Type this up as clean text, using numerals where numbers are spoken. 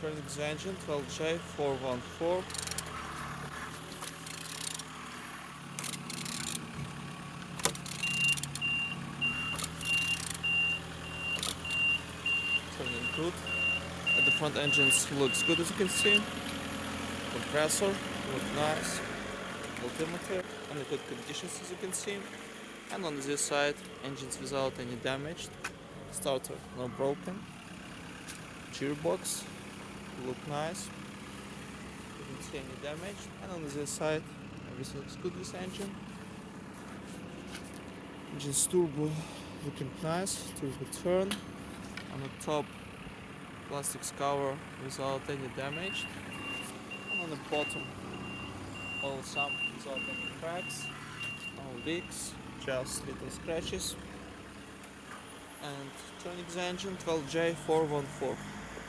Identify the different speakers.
Speaker 1: Turning the engine, 12J414. Turning good. At the front engines looks good, as you can see. Compressor look nice. Altimeter in good conditions, as you can see. And on this side, engines without any damage. Starter no broken. Gearbox look nice. You don't see any damage. And on this side, everything looks good with engine. Engine's turbo looking nice. Turbo turn. On the top, plastics cover without any damage. And on the bottom, all some without any cracks, no leaks, just little scratches. And turning the engine, 12J414.